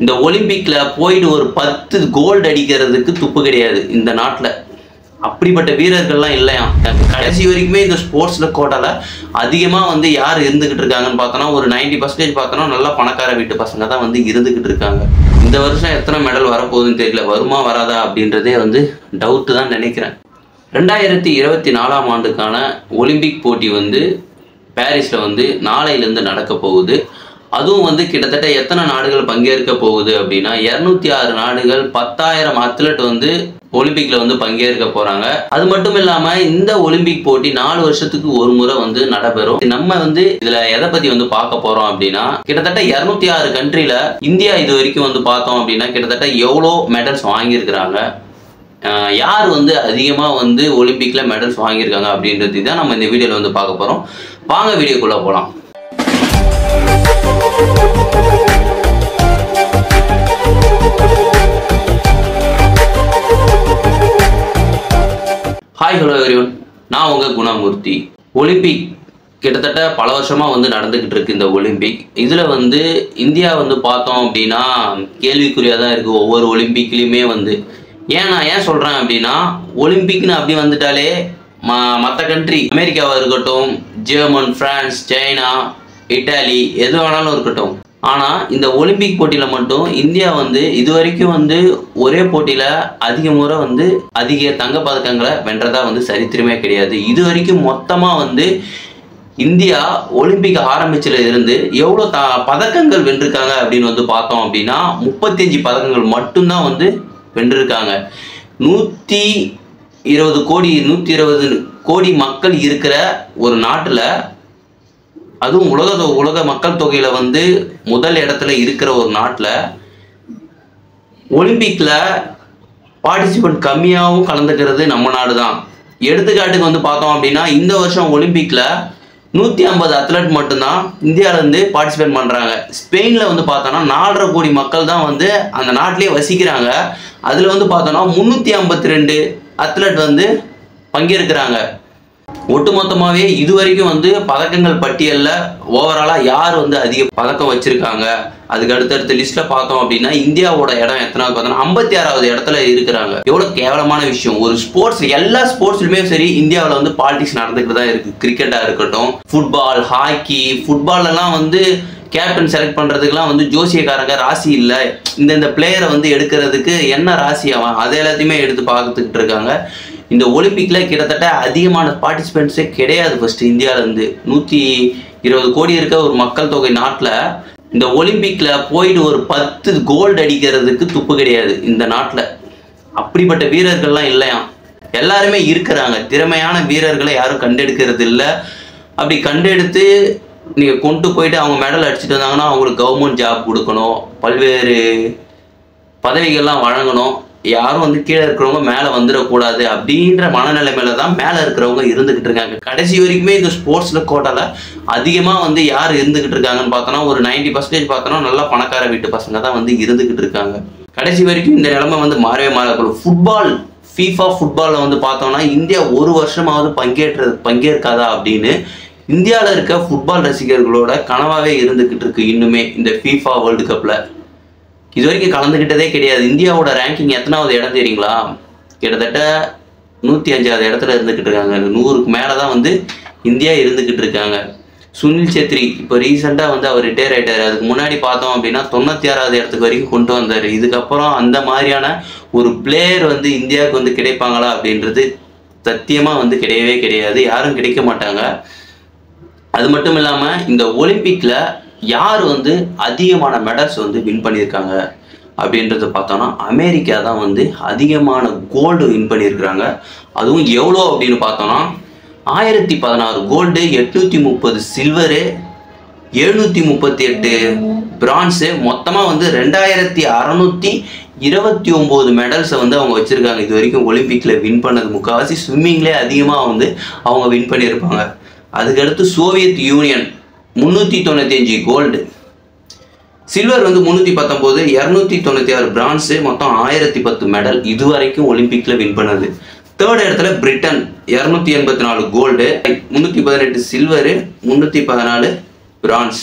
இந்த ஒலிம்பிக்ல போயிட்டு ஒரு 10 கோல்டு அடிக்கிறதுக்கு துப்பு கிடையாது இந்த நாட்டில். அப்படிப்பட்ட வீரர்கள்லாம் இல்லையா. கடைசி வரைக்குமே இந்த ஸ்போர்ட்ஸ்ல கோட்டால அதிகமாக வந்து யார் இருந்துகிட்டு இருக்காங்கன்னு பார்த்தோன்னா ஒரு 90% பார்த்தோன்னா நல்லா பணக்கார வீட்டு பசங்க தான் வந்து இருந்துகிட்டு இருக்காங்க. இந்த வருஷம் எத்தனை மெடல் வரப்போகுதுன்னு தெரியல, வருமா வராதா அப்படின்றதே வந்து டவுட்டு தான் நினைக்கிறேன். 2024ஆம் ஆண்டுக்கான ஒலிம்பிக் போட்டி வந்து பாரிஸில் வந்து நாளையிலேருந்து நடக்க போகுது. அதுவும் வந்து கிட்டத்தட்ட எத்தனை நாடுகள் பங்கேற்க போகுது அப்படின்னா 206 நாடுகள் 10,000 அத்லட் வந்து ஒலிம்பிக்ல வந்து பங்கேற்க போறாங்க. அது மட்டும் இல்லாம இந்த ஒலிம்பிக் போட்டி 4 வருஷத்துக்கு ஒரு முறை வந்து நடைபெறும். நம்ம வந்து இதுல எதை பத்தி வந்து பார்க்க போறோம் அப்படின்னா கிட்டத்தட்ட 206 கண்ட்ரில இந்தியா இது வரைக்கும் வந்து பார்த்தோம் அப்படின்னா கிட்டத்தட்ட எவ்வளோ மெடல்ஸ் வாங்கியிருக்கிறாங்க, யார் வந்து அதிகமாக வந்து ஒலிம்பிக்ல மெடல்ஸ் வாங்கியிருக்காங்க அப்படின்றது தான் நம்ம இந்த வீடியோவில் வந்து பார்க்க போறோம். வாங்க வீடியோக்குள்ள போகலாம். ஹாய் ஹலோ எவ்ரிவன், நான் உங்கள் குணமூர்த்தி. ஒலிம்பிக் கிட்டத்தட்ட பல வருஷமாக வந்து நடந்துக்கிட்டு இருக்கு. இந்த ஒலிம்பிக் இதில் வந்து இந்தியா வந்து பார்த்தோம் அப்படின்னா கேள்விக்குறியாக தான் இருக்குது ஒவ்வொரு ஒலிம்பிக்லேயுமே வந்து. நான் ஏன் சொல்கிறேன் அப்படின்னா ஒலிம்பிக்னு அப்படி வந்துட்டாலே மற்ற கண்ட்ரி அமெரிக்காவாக இருக்கட்டும், ஜெர்மன், பிரான்ஸ், சைனா, இட்டாலி எது வேணாலும் இருக்கட்டும், ஆனால் இந்த ஒலிம்பிக் போட்டியில் மட்டும் இந்தியா வந்து இது வரைக்கும் வந்து ஒரே போட்டியில் அதிக முறை வந்து அதிக தங்கப்பதக்கங்களை வென்றதா வந்து சரித்திரமே கிடையாது. இது வரைக்கும் மொத்தமாக வந்து இந்தியா ஒலிம்பிக் ஆரம்பிச்சில இருந்து எவ்வளோ பதக்கங்கள் வென்றிருக்காங்க அப்படின்னு வந்து பார்த்தோம் அப்படின்னா 35 பதக்கங்கள் மட்டும்தான் வந்து வென்றிருக்காங்க. 120 கோடி மக்கள் இருக்கிற ஒரு நாட்டில், அதுவும் உலக மக்கள் தொகையில வந்து முதல் இடத்துல இருக்கிற ஒரு நாட்டில் ஒலிம்பிக்ல பார்ட்டிசிபென்ட் கம்மியாகவும் கலந்துக்கிறது நம்ம நாடு தான். எடுத்துக்காட்டுக்கு வந்து பார்த்தோம் அப்படின்னா இந்த வருஷம் ஒலிம்பிக்ல 150 அத்லட் மட்டும்தான் இந்தியாவிலேருந்து பார்ட்டிசிபேட் பண்ணுறாங்க. ஸ்பெயினில் வந்து பார்த்தோன்னா 4.5 கோடி மக்கள் தான் வந்து அந்த நாட்டிலே வசிக்கிறாங்க. அதில் வந்து பார்த்தோன்னா 352 அத்லட் வந்து பங்கேற்கிறாங்க. ஒட்டுமொத்தமாகவே இது வரைக்கும் வந்து பதக்கங்கள் பட்டியலில் ஓவராலாக யார் வந்து அதிக பதக்கம் வச்சுருக்காங்க, அதுக்கு அடுத்தடுத்த லிஸ்ட்டில் பார்த்தோம் அப்படின்னா இந்தியாவோட இடம் எத்தனாவது பார்த்தோன்னா 56வது இடத்துல இருக்கிறாங்க. எவ்வளோ கேவலமான விஷயம். ஒரு ஸ்போர்ட்ஸ், எல்லா ஸ்போர்ட்ஸ்லையுமே சரி இந்தியாவில் வந்து பாலிடிக்ஸ் நடந்துக்கிட்டு தான் இருக்குது. கிரிக்கெட்டாக இருக்கட்டும், ஃபுட்பால், ஹாக்கி. ஃபுட்பாலெல்லாம் வந்து கேப்டன் செலக்ட் பண்ணுறதுக்குலாம் வந்து ஜோசியக்காரங்க ராசி இல்லை, இந்த பிளேயரை வந்து எடுக்கிறதுக்கு என்ன ராசி அவன், அதை எல்லாத்தையுமே எடுத்து பார்த்துக்கிட்டு இருக்காங்க. இந்த ஒலிம்பிக்கில் கிட்டத்தட்ட அதிகமான பார்ட்டிசிபென்ட்ஸே கிடையாது. ஃபர்ஸ்ட் இந்தியாவிலேருந்து 120 கோடி இருக்க ஒரு மக்கள் தொகை நாட்டில் இந்த ஒலிம்பிக்கில் போயிட்டு ஒரு 10 கோல்டு அடிக்கிறதுக்கு துப்பு கிடையாது இந்த நாட்டில். அப்படிப்பட்ட வீரர்கள்லாம் இல்லையா. எல்லாருமே இருக்கிறாங்க, திறமையான வீரர்களை யாரும் கண்டெடுக்கிறது இல்லை. அப்படி கண்டெடுத்து நீங்கள் கொண்டு போயிட்டு அவங்க மெடல் அடிச்சுட்டு வந்தாங்கன்னா அவங்களுக்கு கவர்மெண்ட் ஜாப் கொடுக்கணும், பல்வேறு பதவிகள்லாம் வழங்கணும். யாரும் வந்து கீழே இருக்கிறவங்க மேலே வந்துடக்கூடாது அப்படின்ற மனநிலைமையில தான் மேலே இருக்கிறவங்க இருந்துகிட்டு இருக்காங்க. கடைசி வரைக்குமே இந்த ஸ்போர்ட்ஸில் கோட்டால அதிகமாக வந்து யார் இருந்துகிட்டு இருக்காங்கன்னு பார்த்தோன்னா ஒரு 90% பார்த்தோன்னா நல்லா பணக்கார வீட்டு பசங்க தான் வந்து இருந்துகிட்டு இருக்காங்க. கடைசி வரைக்கும் இந்த நிலைமை வந்து மாறவே மாறக்கூடும். ஃபுட்பால், ஃபீஃபா ஃபுட்பாலில் வந்து பார்த்தோம்னா இந்தியா ஒரு வருஷமாவது பங்கேற்காதா அப்படின்னு இந்தியாவில் இருக்க ஃபுட்பால் ரசிகர்களோட கனவாகவே இருந்துகிட்டு இருக்கு. இன்னுமே இந்த ஃபீஃபா வேர்ல்டு கப்பில் இது வரைக்கும் கலந்துக்கிட்டதே கிடையாது. இந்தியாவோட ரேங்கிங் எத்தனாவது இடம் தெரியுங்களா? கிட்டத்தட்ட 105வது இடத்துல இருந்துக்கிட்டு இருக்காங்க. 100க்கு மேலே தான் வந்து இந்தியா இருந்துக்கிட்டு இருக்காங்க. சுனில் சேத்ரி இப்போ ரீசெண்டாக வந்து அவர் ரிட்டையர் ஆகிட்டார். அதுக்கு முன்னாடி பார்த்தோம் அப்படின்னா 96வது இடத்துக்கு வரைக்கும் கொண்டு வந்தார். இதுக்கப்புறம் அந்த மாதிரியான ஒரு பிளேயர் வந்து இந்தியாவுக்கு வந்து கிடைப்பாங்களா அப்படின்றது சத்தியமாக வந்து கிடையவே கிடையாது, யாரும் கிடைக்க மாட்டாங்க. அது மட்டும் இல்லாமல் இந்த ஒலிம்பிக்கில் யார் வந்து அதிகமான மெடல்ஸ் வந்து வின் பண்ணியிருக்காங்க அப்படின்றத பார்த்தோன்னா அமெரிக்கா தான் வந்து அதிகமான கோல்டு வின் பண்ணியிருக்கிறாங்க. அதுவும் எவ்வளோ அப்படின்னு பார்த்தோன்னா 1016 கோல்டு, 830 சில்வரு, 738 பிரான்ஸு, மொத்தமாக வந்து 2629 மெடல்ஸை வந்து அவங்க வச்சுருக்காங்க. இது வரைக்கும் ஒலிம்பிக்கில் வின் பண்ணது முக்கால்வாசி ஸ்விம்மிங்லேயே அதிகமாக வந்து அவங்க வின் பண்ணியிருப்பாங்க. அதுக்கடுத்து சோவியத் யூனியன் 395 கோல்டு, சில்வர் வந்து 319, 296 பிரான்ஸு, மொத்தம் 1010 மெடல் இது வரைக்கும் ஒலிம்பிக்கில் வின் பண்ணது. தேர்ட் இடத்துல பிரிட்டன் 284 கோல்டு, 318 சில்வரு, 314 பிரான்ஸ்,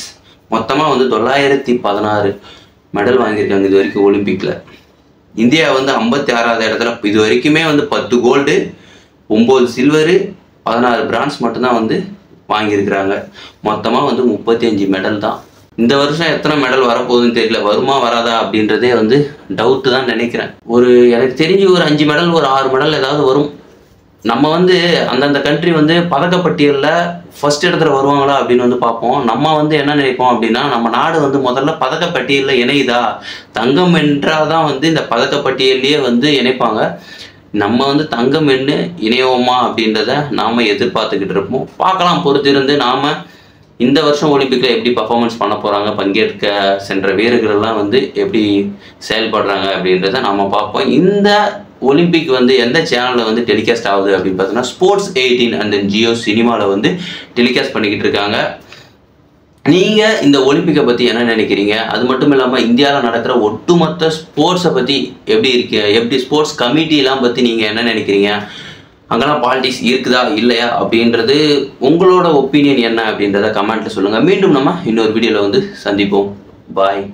மொத்தமாக வந்து 916 மெடல் வாங்கியிருக்காங்க இது வரைக்கும் ஒலிம்பிக்கில். இந்தியா வந்து 56வது இடத்துல இது வரைக்குமே வந்து 10 கோல்டு 9 சில்வரு 16 பிரான்ஸ் மட்டும்தான் வந்து வாங்கியிருக்கிறாங்க. மொத்தமாக வந்து 35 மெடல் தான். இந்த வருஷம் எத்தனை மெடல் வரப்போகுதுன்னு தெரியல, வருமா வராதா அப்படின்றதே வந்து டவுட்டு தான் நினைக்கிறேன். எனக்கு தெரிஞ்சு ஒரு 5 மெடல் ஒரு 6 மெடல் ஏதாவது வரும். நம்ம வந்து அந்தந்த கண்ட்ரி வந்து பதக்கப்பட்டியலில் ஃபர்ஸ்ட் இடத்துல வருவாங்களா அப்படின்னு வந்து பார்ப்போம். நம்ம வந்து என்ன நினைப்போம் அப்படின்னா, நம்ம நாடு வந்து முதல்ல பதக்கப்பட்டியலில் இணையுதா, தங்கம் வென்றால் தான் வந்து இந்த பதக்கப்பட்டியல்லையே வந்து இணைப்பாங்க. நம்ம வந்து தங்கம் வென்று இணையோமா அப்படின்றத நாம் எதிர்பார்த்துக்கிட்டு இருப்போம். பார்க்கலாம் பொறுத்திருந்து. நாம் இந்த வருஷம் ஒலிம்பிக்கில் எப்படி பர்ஃபார்மன்ஸ் பண்ண போகிறாங்க, பங்கேற்க சென்ற வீரர்கள்லாம் வந்து எப்படி செயல்படுறாங்க அப்படின்றத நாம் பார்ப்போம். இந்த ஒலிம்பிக் வந்து எந்த சேனலில் வந்து டெலிகாஸ்ட் ஆகுது அப்படின்னு பார்த்தீங்கன்னா ஸ்போர்ட்ஸ் 18 அண்ட் தென் ஜியோ சினிமாவில் வந்து டெலிகாஸ்ட் பண்ணிக்கிட்டு இருக்காங்க. நீங்கள் இந்த ஒலிம்பிக்கை பற்றி என்ன நினைக்கிறீங்க? அது மட்டும் இல்லாமல் இந்தியாவில் நடக்கிற ஒட்டுமொத்த ஸ்போர்ட்ஸை பற்றி எப்படி ஸ்போர்ட்ஸ் கமிட்டிலாம் பற்றி நீங்கள் என்ன நினைக்கிறீங்க? அங்கெல்லாம் பாலிடிக்ஸ் இருக்குதா இல்லையா அப்படின்றது உங்களோட ஒப்பீனியன் என்ன அப்படின்றத கமெண்ட்டில் சொல்லுங்கள். மீண்டும் நம்ம இன்னொரு வீடியோவில் வந்து சந்திப்போம். பாய்.